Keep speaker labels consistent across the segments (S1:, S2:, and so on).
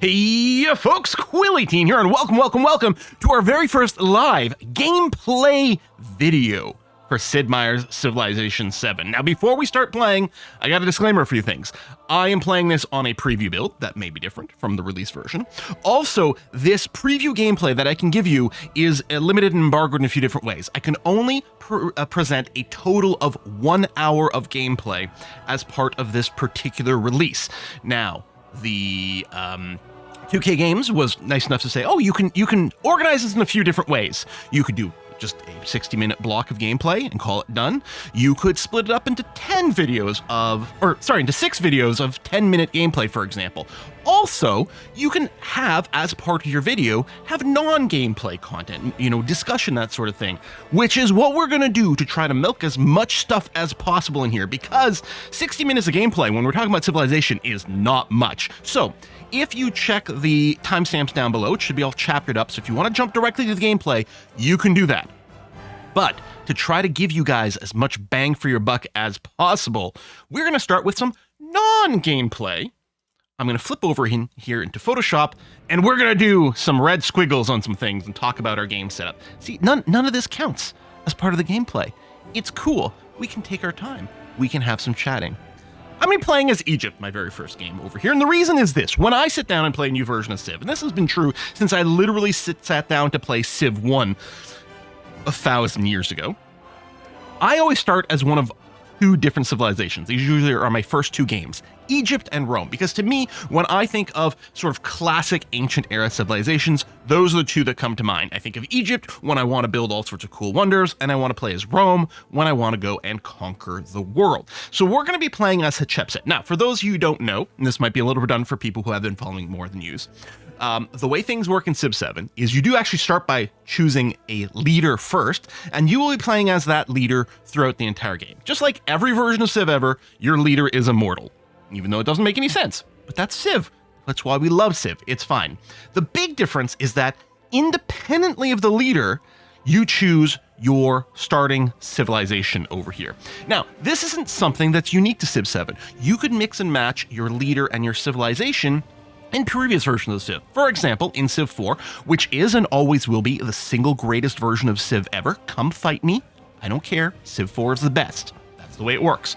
S1: Hey folks, Quilly18 here, and welcome to our very first live gameplay video for Sid Meier's Civilization VII. Now, before we start playing, I got a disclaimer for a few things. I am playing this on a preview build that may be different from the release version. Also, this preview gameplay that I can give you is limited and embargoed in a few different ways. I can only present a total of 1 hour of gameplay as part of this particular release. Now, the 2K Games was nice enough to say, oh, you can organize this in a few different ways. You could do just a 60-minute block of gameplay and call it done. You could split it up into 6 videos of 10-minute gameplay, for example. Also, you can have, as part of your video, have non-gameplay content, discussion, that sort of thing, which is what we're going to do to try to milk as much stuff as possible in here, because 60 minutes of gameplay, when we're talking about Civilization, is not much. So, if you check the timestamps down below, it should be all chaptered up, so if you want to jump directly to the gameplay, you can do that. But to try to give you guys as much bang for your buck as possible, we're going to start with some non-gameplay. I'm going to flip over in here into Photoshop, and we're going to do some red squiggles on some things and talk about our game setup. See, none of this counts as part of the gameplay. It's cool. We can take our time. We can have some chatting. I'm going to be playing as Egypt, my very first game over here, and the reason is this. When I sit down and play a new version of Civ, and this has been true since I literally sat down to play Civ 1 1,000 years ago, I always start as one of 2 different civilizations. These usually are my first 2 games, Egypt and Rome, because to me, when I think of sort of classic ancient era civilizations, those are the 2 that come to mind. I think of Egypt when I want to build all sorts of cool wonders, and I want to play as Rome when I want to go and conquer the world. So we're going to be playing as Hatshepsut. Now, for those of you who don't know, and this might be a little redundant for people who have been following more than news, the way things work in Civ 7 is you do actually start by choosing a leader first, and you will be playing as that leader throughout the entire game. Just like every version of Civ ever, your leader is immortal, even though it doesn't make any sense. But that's Civ. That's why we love Civ. It's fine. The big difference is that independently of the leader, you choose your starting civilization over here. Now, this isn't something that's unique to Civ 7. You could mix and match your leader and your civilization in previous versions of Civ. For example, in Civ 4, which is and always will be the single greatest version of Civ ever. Come fight me. I don't care. Civ 4 is the best. That's the way it works.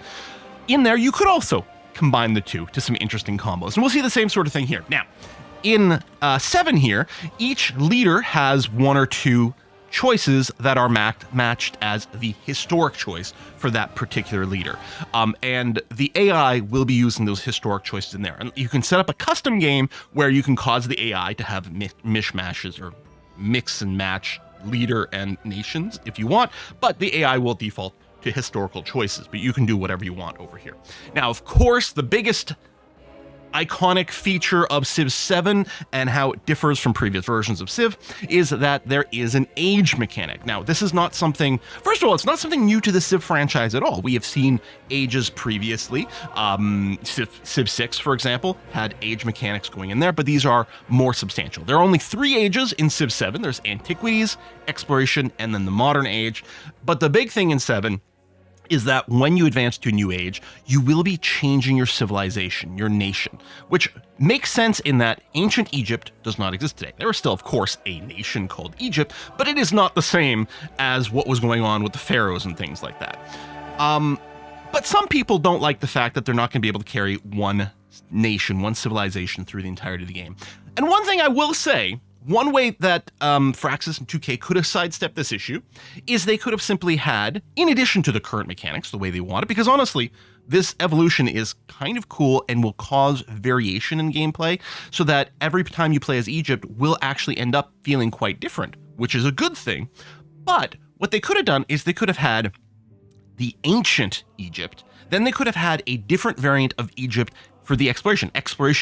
S1: In there, you could also combine the 2 to some interesting combos. And we'll see the same sort of thing here. Now, in 7 here, each leader has 1 or 2 choices that are matched as the historic choice for that particular leader. And the AI will be using those historic choices in there. And you can set up a custom game where you can cause the AI to have mishmashes or mix and match leader and nations if you want, but the AI will default to historical choices, but you can do whatever you want over here. Now, of course, the biggest iconic feature of Civ 7 and how it differs from previous versions of Civ is that there is an age mechanic. Now, this is not something, first of all, it's not something new to the Civ franchise at all. We have seen ages previously. Civ 6, for example, had age mechanics going in there, but these are more substantial. There are only 3 ages in Civ 7. There's Antiquities, Exploration, and then the Modern Age. But the big thing in 7 is that when you advance to a new age, you will be changing your civilization, your nation, which makes sense in that ancient Egypt does not exist today. There is still, of course, a nation called Egypt, but it is not the same as what was going on with the pharaohs and things like that. But some people don't like the fact that they're not going to be able to carry one nation, one civilization through the entirety of the game. And one thing I will say, one way that Firaxis and 2K could have sidestepped this issue is they could have simply had, in addition to the current mechanics, the way they want it, because honestly, this evolution is kind of cool and will cause variation in gameplay so that every time you play as Egypt will actually end up feeling quite different, which is a good thing. But what they could have done is they could have had the ancient Egypt, then they could have had a different variant of Egypt for the exploration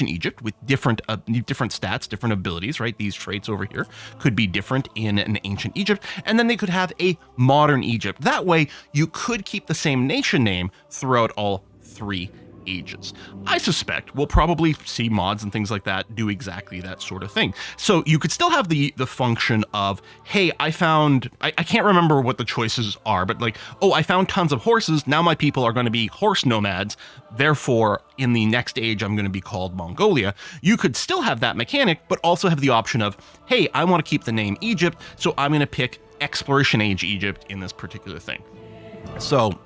S1: Egypt with different stats, different abilities, right? These traits over here could be different in an ancient Egypt, and then they could have a modern Egypt. That way, you could keep the same nation name throughout all 3 ages. I suspect we'll probably see mods and things like that do exactly that sort of thing. So you could still have the function of, hey, I can't remember what the choices are, but like, oh, I found tons of horses. Now my people are going to be horse nomads. Therefore, in the next age, I'm going to be called Mongolia. You could still have that mechanic, but also have the option of, hey, I want to keep the name Egypt, so I'm going to pick Exploration Age Egypt in this particular thing. So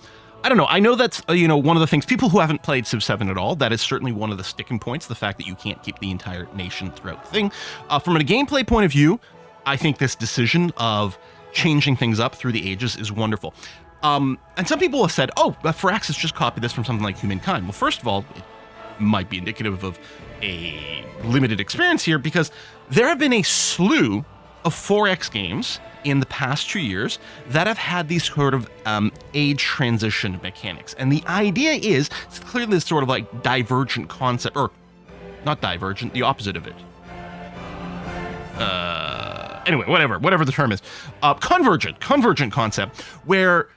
S1: I don't know. I know that's, one of the things, people who haven't played Civ 7 at all, that is certainly one of the sticking points, the fact that you can't keep the entire nation throughout the thing. From a gameplay point of view, I think this decision of changing things up through the ages is wonderful. And some people have said, oh, Firaxis just copied this from something like Humankind. Well, first of all, it might be indicative of a limited experience here, because there have been a slew of 4X games in the past 2 years that have had these sort of age transition mechanics. And the idea is, it's clearly this sort of like divergent concept, or not divergent, the opposite of it. Anyway, whatever the term is, convergent concept, where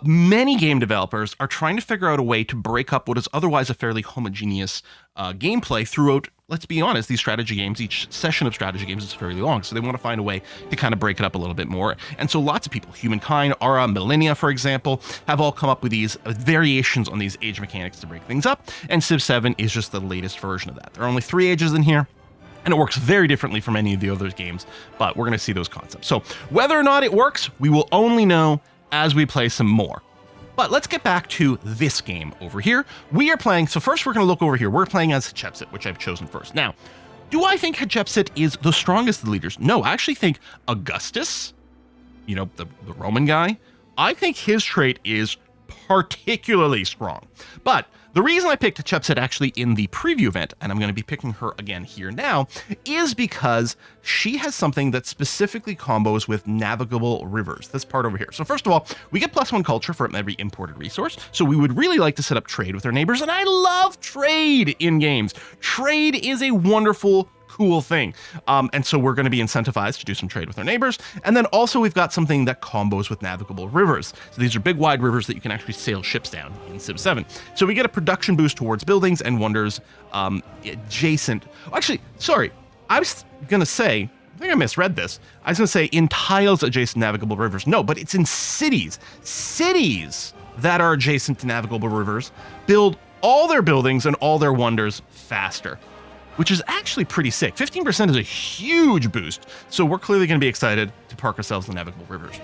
S1: many game developers are trying to figure out a way to break up what is otherwise a fairly homogeneous gameplay throughout, let's be honest, these strategy games. Each session of strategy games is fairly long, so they want to find a way to kind of break it up a little bit more. And so lots of people, Humankind, Aura, Millennia, for example, have all come up with these variations on these age mechanics to break things up, and Civ 7 is just the latest version of that. There are only 3 ages in here, and it works very differently from any of the other games, but we're going to see those concepts. So whether or not it works, we will only know as we play some more. But let's get back to this game over here. We are playing, so first we're going to look over here. We're playing as Hatshepsut, which I've chosen first. Now, do I think Hatshepsut is the strongest of the leaders? No, I actually think Augustus, the Roman guy, I think his trait is particularly strong. But the reason I picked Hatshepsut actually in the preview event, and I'm going to be picking her again here now, is because she has something that specifically combos with navigable rivers, this part over here. So first of all, we get +1 culture for every imported resource, so we would really like to set up trade with our neighbors, and I love trade in games. Trade is a wonderful, cool thing. And so we're going to be incentivized to do some trade with our neighbors. And then also we've got something that combos with navigable rivers. So these are big wide rivers that you can actually sail ships down in Civ 7. So we get a production boost towards buildings and wonders adjacent. Actually, sorry, I was going to say, I think I misread this. I was going to say in tiles adjacent to navigable rivers. No, but it's in cities. Cities that are adjacent to navigable rivers build all their buildings and all their wonders faster, which is actually pretty sick. 15% is a huge boost, so we're clearly going to be excited to park ourselves in navigable rivers.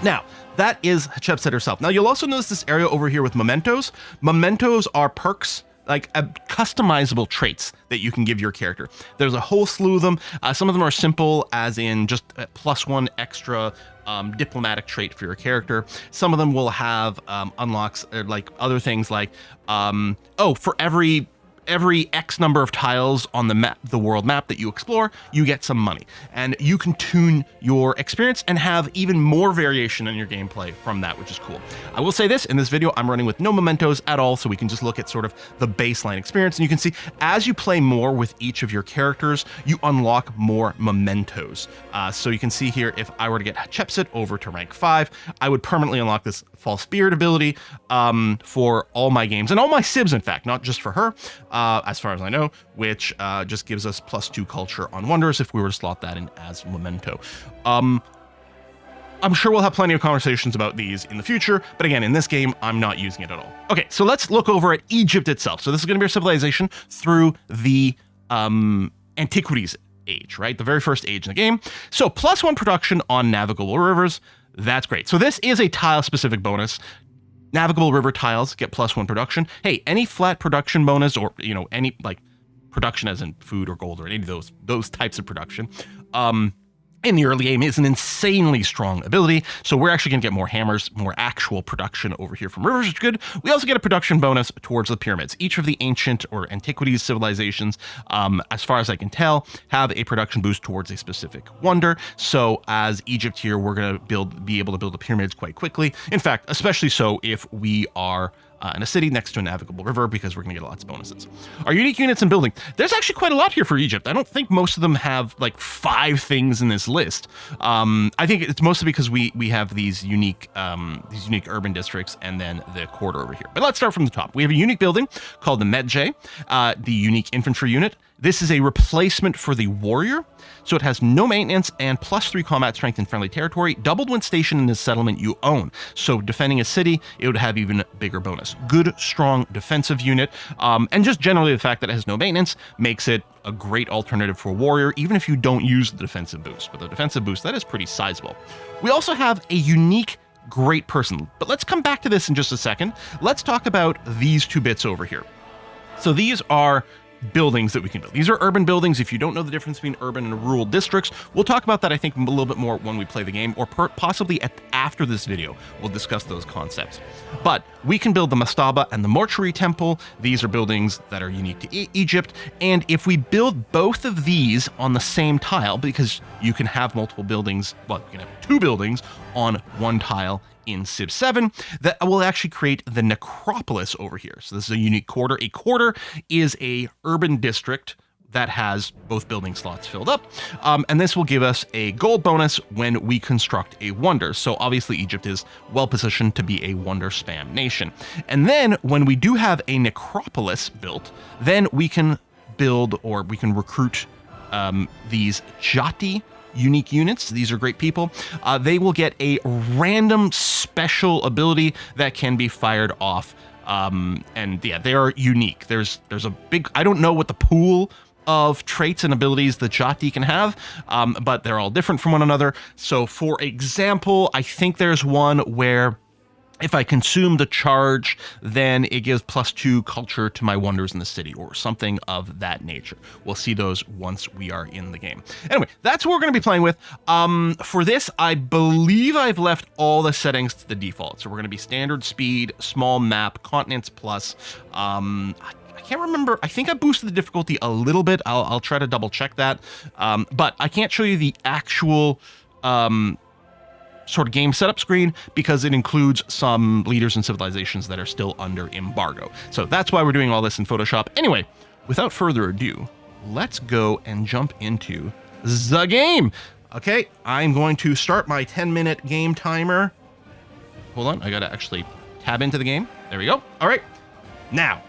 S1: Now, that is Hatshepsut herself. Now, you'll also notice this area over here with mementos. Mementos are perks, like customizable traits that you can give your character. There's a whole slew of them. Some of them are simple, as in just a +1 extra diplomatic trait for your character. Some of them will have unlocks, like other things like, for every X number of tiles on the map, the world map that you explore, you get some money, and you can tune your experience and have even more variation in your gameplay from that, which is cool. I will say this, in this video, I'm running with no mementos at all, so we can just look at sort of the baseline experience, and you can see as you play more with each of your characters, you unlock more mementos. So you can see here, if I were to get Hatshepsut over to rank 5, I would permanently unlock this False Spirit ability for all my games, and all my Civs, in fact, not just for her, as far as I know, which just gives us +2 culture on wonders if we were to slot that in as memento. I'm sure we'll have plenty of conversations about these in the future, but again, in this game, I'm not using it at all. Okay, so let's look over at Egypt itself. So this is going to be our civilization through the Antiquities age, right? The very first age in the game. So +1 production on navigable rivers. That's great. So this is a tile-specific bonus. Navigable river tiles get +1 production. Hey, any flat production bonus, or any like production as in food or gold or any of those types of production, in the early game is an insanely strong ability. So we're actually going to get more hammers, more actual production over here from rivers, which is good. We also get a production bonus towards the pyramids. Each of the ancient or antiquities civilizations, as far as I can tell, have a production boost towards a specific wonder. So as Egypt here, we're going to be able to build the pyramids quite quickly. In fact, especially so if we are and a city next to a navigable river because we're going to get lots of bonuses. Our unique units and building. There's actually quite a lot here for Egypt. I don't think most of them have like 5 things in this list. I think it's mostly because we have these unique urban districts and then the quarter over here. But let's start from the top. We have a unique building called the Medjay, the unique infantry unit. This is a replacement for the warrior, so it has no maintenance and +3 combat strength in friendly territory, doubled when stationed in the settlement you own. So defending a city, it would have even bigger bonus. Good, strong defensive unit, and just generally the fact that it has no maintenance makes it a great alternative for a warrior, even if you don't use the defensive boost. But the defensive boost, that is pretty sizable. We also have a unique great person, but let's come back to this in just a second. Let's talk about these 2 bits over here. So these are buildings that we can build. These are urban buildings. If you don't know the difference between urban and rural districts, we'll talk about that, I think, a little bit more when we play the game, or possibly after this video, we'll discuss those concepts. But we can build the mastaba and the mortuary temple. These are buildings that are unique to Egypt. And if we build both of these on the same tile, because you can have multiple buildings, well, you can have 2 buildings on one tile in Civ 7, that will actually create the necropolis over here. So this is a unique quarter. A quarter is a urban district that has both building slots filled up, and this will give us a gold bonus when we construct a wonder. So obviously Egypt is well positioned to be a wonder spam nation. And then when we do have a necropolis built, then we can build, or we can recruit these Jati unique units. These are great people. They will get a random special ability that can be fired off. And yeah, they are unique. There's a big, I don't know what the pool of traits and abilities the Jati can have, but they're all different from one another. So for example, I think there's one where if I consume the charge, then it gives +2 culture to my wonders in the city, or something of that nature. We'll see those once we are in the game. Anyway, that's what we're going to be playing with. For this, I believe I've left all the settings to the default. So we're going to be standard speed, small map, continents plus. I can't remember. I think I boosted the difficulty a little bit. I'll try to double check that. But I can't show you the actual sort of game setup screen because it includes some leaders and civilizations that are still under embargo. So that's why we're doing all this in Photoshop. Anyway, without further ado, let's go and jump into the game. Okay, I'm going to start my 10-minute game timer. Hold on, I gotta actually tab into the game. There we go. All right, now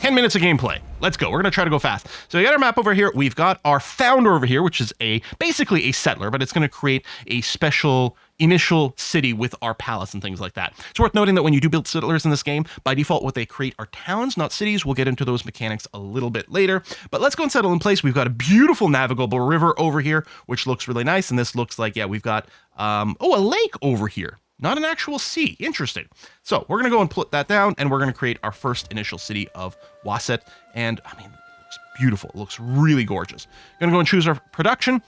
S1: 10 minutes of gameplay. Let's go. We're going to try to go fast. So we got our map over here. We've got our founder over here, which is basically a settler, but it's going to create a special initial city with our palace and things like that. It's worth noting that when you do build settlers in this game, by default, what they create are towns, not cities. We'll get into those mechanics a little bit later, but let's go and settle in place. We've got a beautiful navigable river over here, which looks really nice. And this looks like, yeah, we've got, a lake over here. Not an actual sea. Interesting. So we're going to go and put that down, and we're going to create our first initial city of Wasset. And I mean, it looks beautiful. It looks really gorgeous. Going to go and choose our production.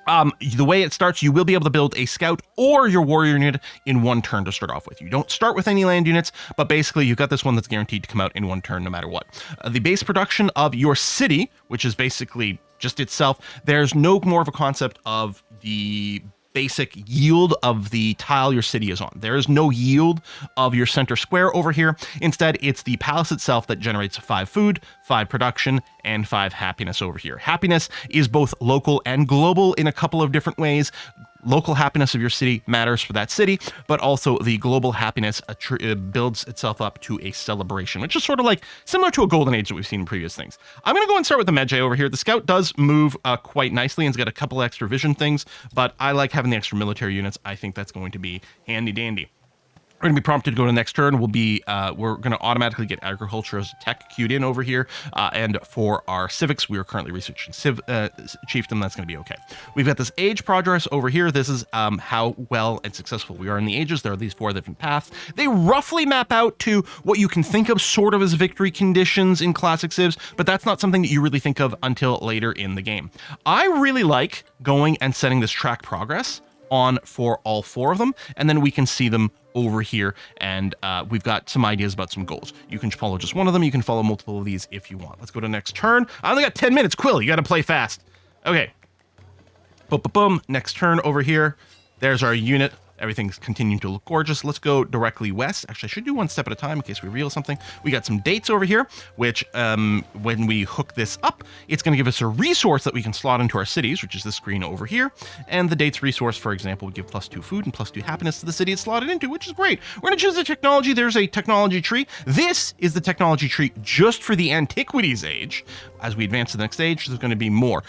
S1: The way it starts, you will be able to build a scout or your warrior unit in one turn to start off with. You don't start with any land units, but basically you've got this one that's guaranteed to come out in one turn no matter what. The base production of your city, which is basically just itself, there's no more of a concept of the basic yield of the tile your city is on. There is no yield of your center square over here. Instead, it's the palace itself that generates 5 food, 5 production, and 5 happiness over here. Happiness is both local and global in a couple of different ways. Local happiness of your city matters for that city, but also the global happiness builds itself up to a celebration, which is sort of like similar to a golden age that we've seen in previous things. I'm going to go and start with the Medjay over here. The scout does move quite nicely and it's got a couple extra vision things, but I like having the extra military units. I think that's going to be handy dandy. We're going to be prompted to go to the next turn. We're going to automatically get agriculture as a tech queued in over here. And for our civics, we are currently researching civ chiefdom. That's going to be okay. We've got this age progress over here. This is how well and successful we are in the ages. There are these 4 different paths. They roughly map out to what you can think of sort of as victory conditions in classic civs, but that's not something that you really think of until later in the game. I really like going and setting this track progress on for all 4 of them, and then we can see them over here, and we've got some ideas about some goals. You can follow just one of them. You can follow multiple of these if you want. Let's go to next turn. I only got 10 minutes. Quill, you got to play fast. Okay. Boom, boom, boom. Next turn over here. There's our unit Everything's continuing to look gorgeous. Let's go directly west. Actually, I should do one step at a time in case we reveal something. We got some dates over here, which when we hook this up, it's going to give us a resource that we can slot into our cities, which is this screen over here. And the dates resource, for example, will give +2 food and +2 happiness to the city it's slotted into, which is great. We're going to choose the technology. There's a technology tree. This is the technology tree just for the Antiquities age. As we advance to the next age, there's going to be more.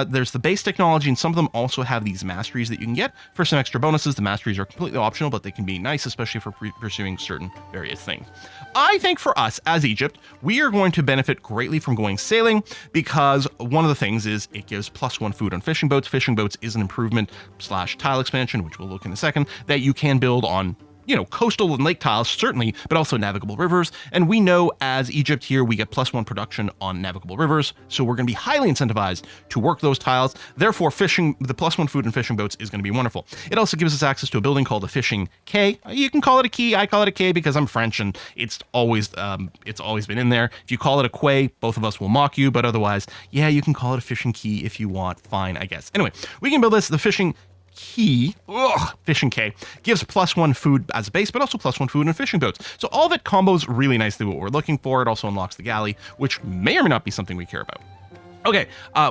S1: There's the base technology, and some of them also have these masteries that you can get for some extra bonuses. The masteries are completely optional, but they can be nice, especially for pursuing certain various things. I think for us as Egypt, we are going to benefit greatly from going sailing, because one of the things is it gives +1 food on fishing boats. Fishing boats is an improvement / tile expansion, which we'll look in a second, that you can build on, you know, coastal and lake tiles, certainly, but also navigable rivers. And we know as Egypt here, we get +1 production on navigable rivers. So we're going to be highly incentivized to work those tiles. Therefore, fishing, the +1 food and fishing boats is going to be wonderful. It also gives us access to a building called a fishing quay. You can call it a quay. I call it a quay because I'm French and it's always been in there. If you call it a quay, both of us will mock you, but otherwise, yeah, you can call it a fishing quay if you want. Fine, I guess. Anyway, we can build this, the fishing fishing K gives +1 food as a base, but also +1 food and fishing boats. So all of it combos really nicely what we're looking for. It also unlocks the galley, which may or may not be something we care about. Okay,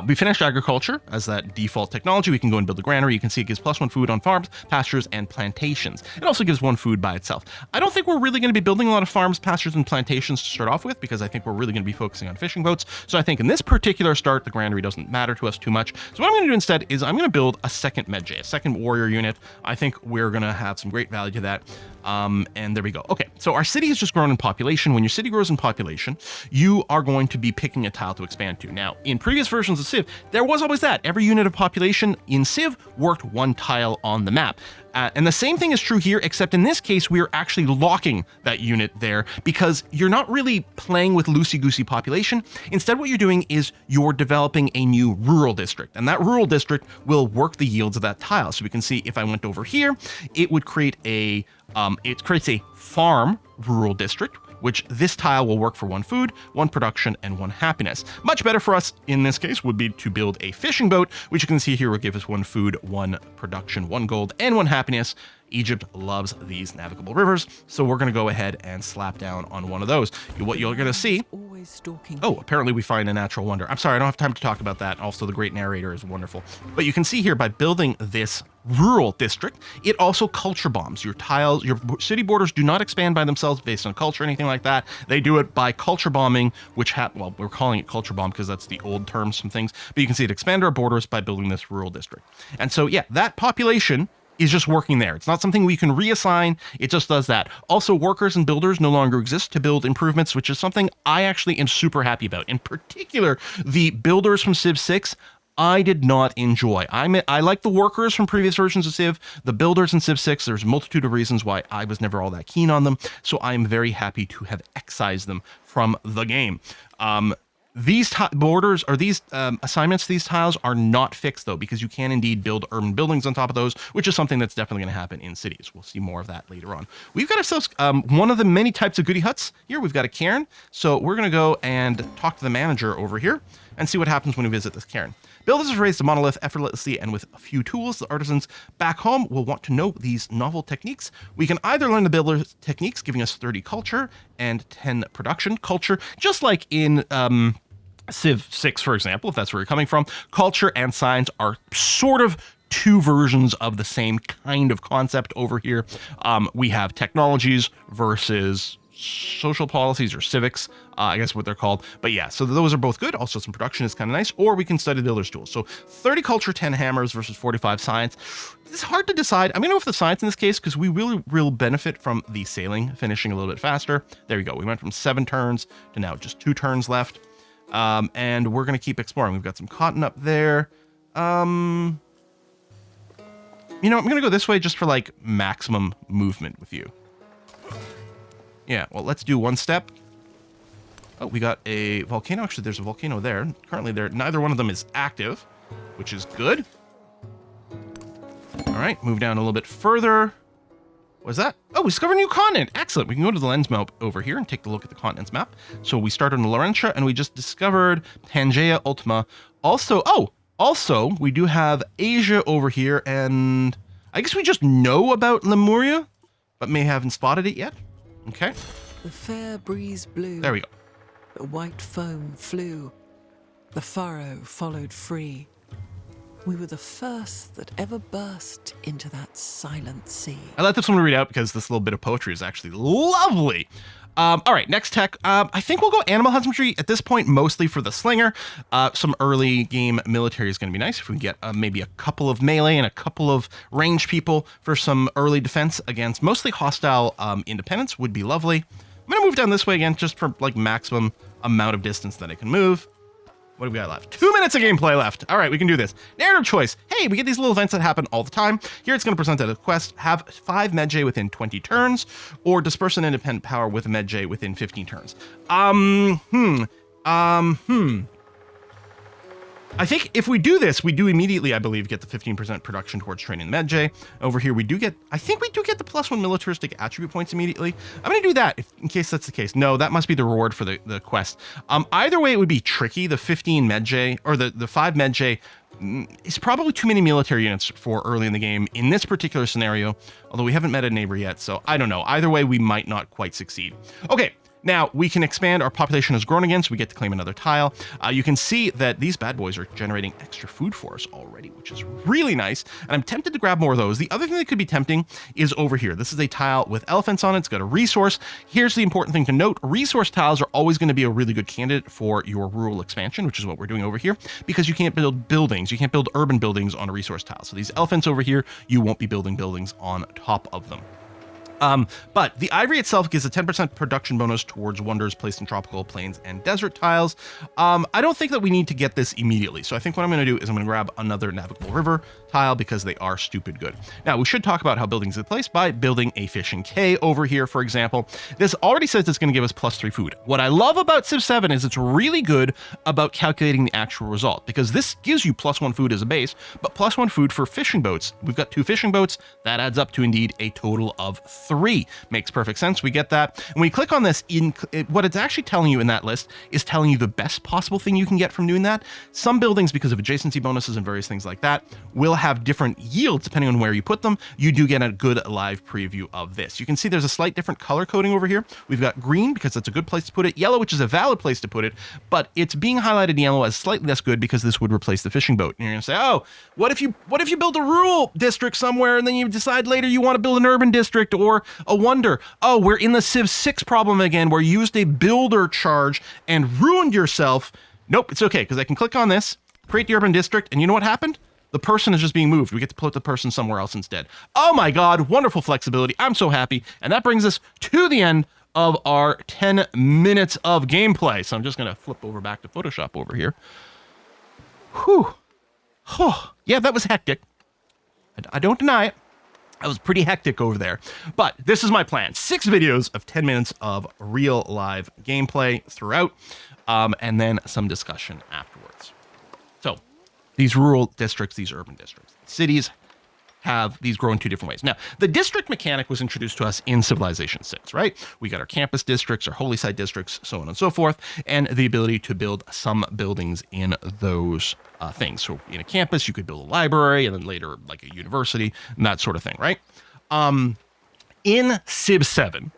S1: we finished agriculture as that default technology. We can go and build a granary. You can see it gives +1 food on farms, pastures, and plantations. It also gives 1 food by itself. I don't think we're really going to be building a lot of farms, pastures, and plantations to start off with, because I think we're really going to be focusing on fishing boats. So I think in this particular start, the granary doesn't matter to us too much. So what I'm going to do instead is I'm going to build a second medjay, a second warrior unit. I think we're going to have some great value to that. And there we go. Okay, so our city has just grown in population. When your city grows in population, you are going to be picking a tile to expand to. Now, in previous versions of Civ, there was always that. Every unit of population in Civ worked 1 tile on the map. And the same thing is true here, except in this case, we are actually locking that unit there because you're not really playing with loosey-goosey population. Instead, what you're doing is you're developing a new rural district, and that rural district will work the yields of that tile. So we can see if I went over here, it would create it creates a farm rural district, which this tile will work for 1 food, 1 production, and 1 happiness. Much better for us in this case would be to build a fishing boat, which you can see here will give us 1 food, 1 production, 1 gold, and 1 happiness. Egypt loves these navigable rivers, so we're going to go ahead and slap down on one of those. What you're going to see... Oh, apparently we find a natural wonder. I'm sorry, I don't have time to talk about that. Also, the great narrator is wonderful. But you can see here, by building this rural district, it also culture bombs. Your tiles, your city borders do not expand by themselves based on culture or anything like that. They do it by culture bombing, which well, we're calling it culture bomb because that's the old terms from things. But you can see it expand our borders by building this rural district. And so, yeah, that population is just working there. It's not something we can reassign. It just does that. Also, workers and builders no longer exist to build improvements, which is something I actually am super happy about. In particular, the builders from Civ 6, I did not enjoy. I like the workers from previous versions of Civ. The builders in Civ 6, there's a multitude of reasons why I was never all that keen on them. So I am very happy to have excised them from the game. These borders or these assignments to these tiles are not fixed, though, because you can indeed build urban buildings on top of those, which is something that's definitely going to happen in cities. We'll see more of that later on. We've got ourselves one of the many types of goodie huts here. We've got a cairn. So we're going to go and talk to the manager over here and see what happens when we visit this cairn. Builders have raised a monolith effortlessly and with a few tools. The artisans back home will want to know these novel techniques. We can either learn the builder's techniques, giving us 30 culture and 10 production. Culture, just like in Civ 6, for example, if that's where you're coming from, culture and science are sort of 2 versions of the same kind of concept over here. We have technologies versus social policies or civics, I guess what they're called. But yeah, so those are both good. Also, some production is kind of nice. Or we can study builder's tools. So 30 culture, 10 hammers versus 45 science. It's hard to decide. I'm going to go with the science in this case because we really will benefit from the sailing finishing a little bit faster. There we go. We went from 7 turns to now just 2 turns left. And we're going to keep exploring. We've got some cotton up there. You know, I'm going to go this way just for like maximum movement with you. Yeah, well, let's do 1 step. Oh, we got a volcano. Actually, there's a volcano there. Currently, neither one of them is active, which is good. All right, move down a little bit further. What's that? Oh, we discovered a new continent. Excellent. We can go to the lens map over here and take a look at the continents map. So we started in Laurentia, and we just discovered Pangaea Ultima. Also, we do have Asia over here, and I guess we just know about Lemuria, but may haven't spotted it yet. Okay.
S2: The fair breeze blew.
S1: There we go.
S2: The white foam flew. The furrow followed free. We were the first that ever burst into that silent sea.
S1: I let this one read out because this little bit of poetry is actually lovely. All right, next tech. I think we'll go animal husbandry at this point, mostly for the slinger. Some early game military is going to be nice if we can get maybe a couple of melee and a couple of range people for some early defense against mostly hostile independents would be lovely. I'm going to move down this way again just for like maximum amount of distance that I can move. What do we got left? 2 minutes of gameplay left. All right, we can do this. Narrative choice. Hey, we get these little events that happen all the time. Here it's going to present a quest. Have 5 Medjay within 20 turns, or disperse an independent power with a Medjay within 15 turns. I think if we do this, we do immediately, I believe, get the 15% production towards training the Medjay. Over here, we do get, I think we do get the +1 militaristic attribute points immediately. I'm going to do that in case that's the case. No, that must be the reward for the quest. Either way, it would be tricky. The 15 Medjay, or the 5 Medjay, is probably too many military units for early in the game in this particular scenario, although we haven't met a neighbor yet, so I don't know. Either way, we might not quite succeed. Okay. Now, we can expand. Our population has grown again, so we get to claim another tile. You can see that these bad boys are generating extra food for us already, which is really nice, and I'm tempted to grab more of those. The other thing that could be tempting is over here. This is a tile with elephants on it. It's got a resource. Here's the important thing to note. Resource tiles are always going to be a really good candidate for your rural expansion, which is what we're doing over here, because you can't build buildings. You can't build urban buildings on a resource tile. So these elephants over here, you won't be building buildings on top of them. But the ivory itself gives a 10% production bonus towards wonders placed in tropical plains and desert tiles. I don't think that we need to get this immediately. So I think what I'm going to do is I'm going to grab another navigable river tile because they are stupid good. Now we should talk about how buildings are placed by building a fishing quay over here, for example. This already says it's going to give us +3 food. What I love about Civ 7 is it's really good about calculating the actual result, because this gives you +1 food as a base, but +1 food for fishing boats. We've got 2 fishing boats. That adds up to indeed a total of 3. Makes perfect sense. We get that. And when you click on this, what it's actually telling you in that list is telling you the best possible thing you can get from doing that. Some buildings, because of adjacency bonuses and various things like that, will have different yields depending on where you put them. You do get a good live preview of this. You can see there's a slight different color coding over here. We've got green because that's a good place to put it, yellow, which is a valid place to put it, but it's being highlighted in yellow as slightly less good because this would replace the fishing boat. And you're going to say, oh, what if you build a rural district somewhere and then you decide later you want to build an urban district or a wonder? Oh, we're in the Civ 6 problem again where you used a builder charge and ruined yourself. Nope, it's okay because I can click on this, create the urban district, and you know what happened? The person is just being moved. We get to put the person somewhere else instead. Oh my God, wonderful flexibility. I'm so happy. And that brings us to the end of our 10 minutes of gameplay. So I'm just going to flip over back to Photoshop over here. Whew. Oh, yeah, that was hectic. I don't deny it. That was pretty hectic over there. But this is my plan. 6 videos of 10 minutes of real live gameplay throughout, and then some discussion afterwards. So these rural districts, these urban districts, cities have these grow in 2 different ways. Now, the district mechanic was introduced to us in Civilization 6, right? We got our campus districts, our holy site districts, so on and so forth, and the ability to build some buildings in those things. So in a campus, you could build a library, and then later like a university, and that sort of thing, right? In Civ 7,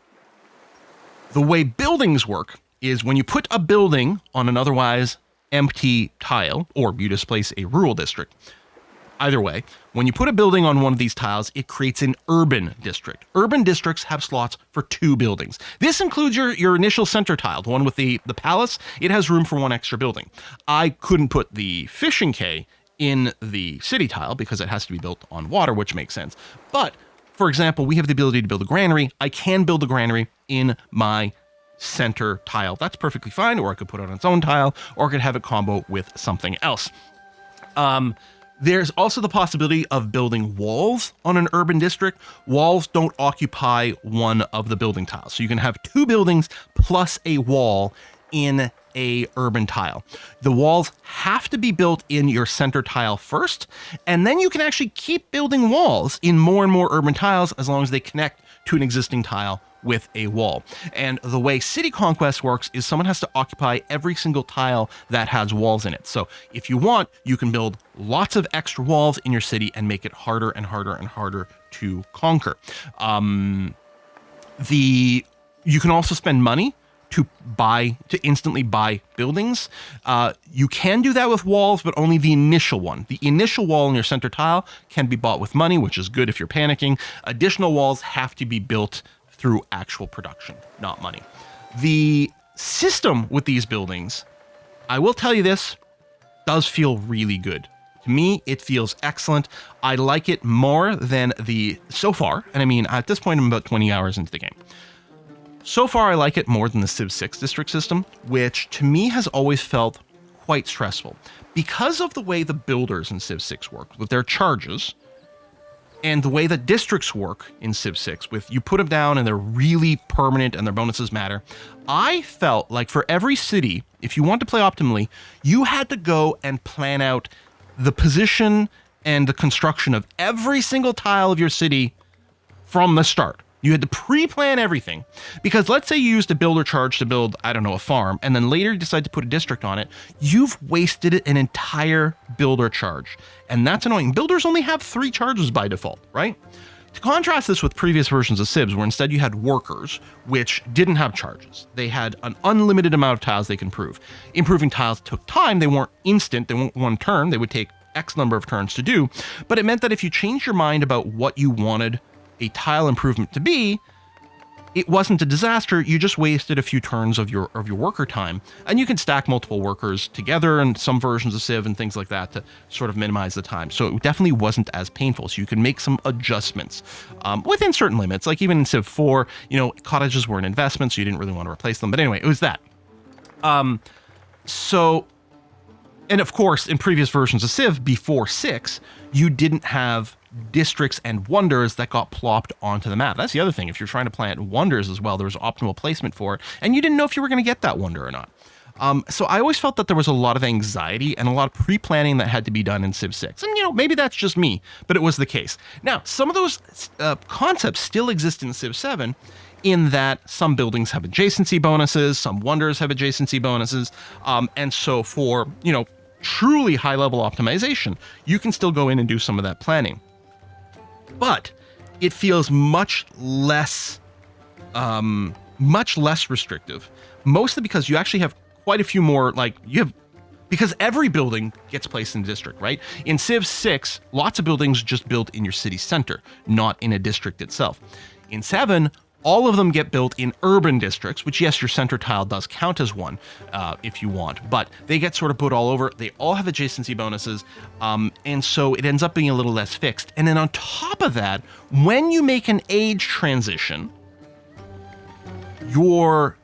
S1: the way buildings work is when you put a building on an otherwise empty tile, or you displace a rural district, either way, when you put a building on one of these tiles, it creates an urban district. Urban districts have slots for 2 buildings. This includes your initial center tile, the one with the palace. It has room for 1 extra building. I couldn't put the fishing quay in the city tile because it has to be built on water, which makes sense. But, for example, we have the ability to build a granary. I can build a granary in my center tile. That's perfectly fine, or I could put it on its own tile, or I could have it combo with something else. There's also the possibility of building walls on an urban district. Walls don't occupy one of the building tiles. So you can have 2 buildings plus a wall in a urban tile. The walls have to be built in your center tile first, and then you can actually keep building walls in more and more urban tiles as long as they connect to an existing tile with a wall. And the way city conquest works is someone has to occupy every single tile that has walls in it. So if you want, you can build lots of extra walls in your city and make it harder and harder and harder to conquer. You can also spend money to instantly buy buildings. You can do that with walls, but only the initial one. The initial wall in your center tile can be bought with money, which is good if you're panicking. Additional walls have to be built through actual production, not money. The system with these buildings, I will tell you this, does feel really good. To me, it feels excellent. I like it more than so far, and I mean, at this point, I'm about 20 hours into the game. So far, I like it more than the Civ 6 district system, which to me has always felt quite stressful. Because of the way the builders in Civ 6 work, with their charges, and the way that districts work in Civ 6, with you put them down and they're really permanent and their bonuses matter, I felt like for every city, if you want to play optimally, you had to go and plan out the position and the construction of every single tile of your city from the start. You had to pre-plan everything, because let's say you used a builder charge to build, I don't know, a farm, and then later you decide to put a district on it. You've wasted an entire builder charge, and that's annoying. Builders only have 3 charges by default, right? To contrast this with previous versions of Civs, where instead you had workers, which didn't have charges. They had an unlimited amount of tiles they can improve. Improving tiles took time. They weren't instant. They weren't one turn. They would take X number of turns to do, but it meant that if you changed your mind about what you wanted a tile improvement to be, it wasn't a disaster. You just wasted a few turns of your worker time, and you can stack multiple workers together in some versions of Civ and things like that to sort of minimize the time. So it definitely wasn't as painful. So you can make some adjustments within certain limits. Like even in Civ 4, cottages were an investment, so you didn't really want to replace them. But anyway, it was that. And of course, in previous versions of Civ before 6, you didn't have districts and wonders that got plopped onto the map. That's the other thing. If you're trying to plant wonders as well, there was optimal placement for it, and you didn't know if you were going to get that wonder or not. So I always felt that there was a lot of anxiety and a lot of pre-planning that had to be done in Civ 6. And, maybe that's just me, but it was the case. Now, some of those concepts still exist in Civ 7, in that some buildings have adjacency bonuses, some wonders have adjacency bonuses, and so for, truly high-level optimization, you can still go in and do some of that planning. But it feels much less restrictive, mostly because you actually have quite a few more, because every building gets placed in a district, right? In Civ 6, lots of buildings just built in your city center, not in a district itself. In 7, all of them get built in urban districts, which, yes, your center tile does count as one if you want, but they get sort of put all over. They all have adjacency bonuses, and so it ends up being a little less fixed. And then on top of that, when you make an age transition, your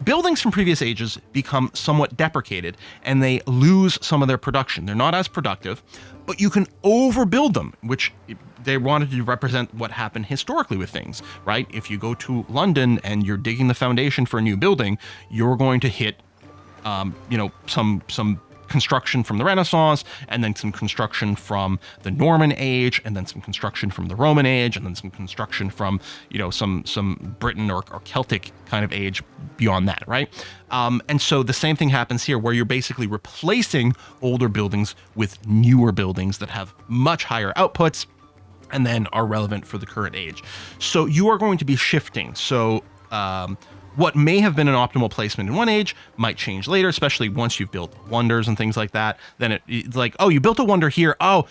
S1: buildings from previous ages become somewhat deprecated, and they lose some of their production. They're not as productive, but you can overbuild them, which they wanted to represent what happened historically with things, right? If you go to London and you're digging the foundation for a new building, you're going to hit, some construction from the Renaissance, and then some construction from the Norman age, and then some construction from the Roman age, and then some construction from, some Britain or Celtic kind of age beyond that, right? And so the same thing happens here, where you're basically replacing older buildings with newer buildings that have much higher outputs and then are relevant for the current age. So you are going to be shifting. So what may have been an optimal placement in one age might change later, especially once you've built wonders and things like that. Then it's like, oh, you built a wonder here. Oh,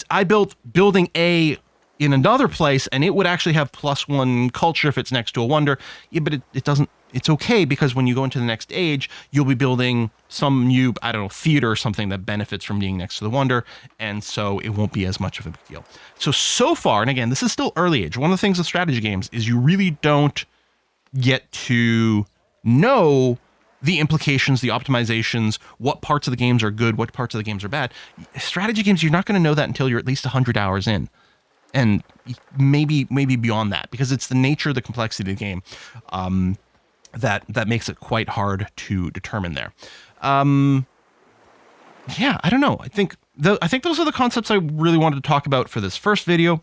S1: I built building A in another place, and it would actually have +1 culture if it's next to a wonder. Yeah, but it doesn't. It's okay, because when you go into the next age, you'll be building some new, theater or something that benefits from being next to the wonder, and so it won't be as much of a big deal. So far, and again, this is still early age. One of the things with strategy games is you really don't get to know the implications, the optimizations, what parts of the games are good, what parts of the games are bad. Strategy games, you're not going to know that until you're at least 100 hours in, and maybe beyond that, because it's the nature of the complexity of the game that makes it quite hard to determine there. Yeah, I don't know. I think those are the concepts I really wanted to talk about for this first video.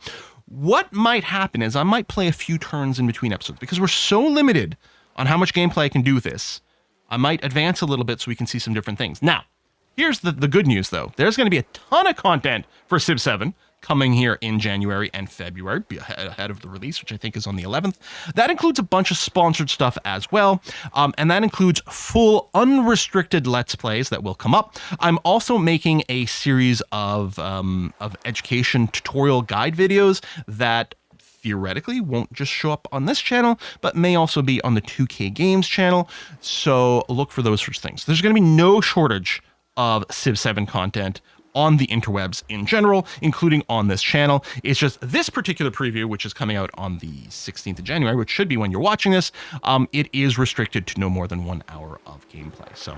S1: what might happen is I might play a few turns in between episodes because we're so limited on how much gameplay I can do with this. I might advance a little bit so we can see some different things. Now, here's the good news, though. There's going to be a ton of content for Civ 7 coming here in January and February, ahead of the release, which I think is on the 11th. That includes a bunch of sponsored stuff as well, and that includes full unrestricted Let's Plays that will come up. I'm also making a series of education tutorial guide videos that theoretically won't just show up on this channel, but may also be on the 2K Games channel, so look for those sorts of things. There's going to be no shortage of Civ 7 content on the interwebs in general, including on this channel. It's just this particular preview, which is coming out on the 16th of January, which should be when you're watching this, it is restricted to no more than 1 hour of gameplay. So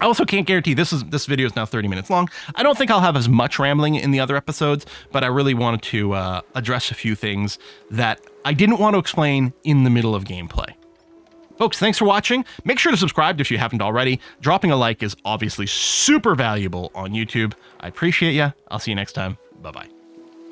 S1: I also can't guarantee this video is now 30 minutes long. I don't think I'll have as much rambling in the other episodes, but I really wanted to address a few things that I didn't want to explain in the middle of gameplay. Folks, thanks for watching. Make sure to subscribe if you haven't already. Dropping a like is obviously super valuable on YouTube. I appreciate you. I'll see you next time. Bye-bye.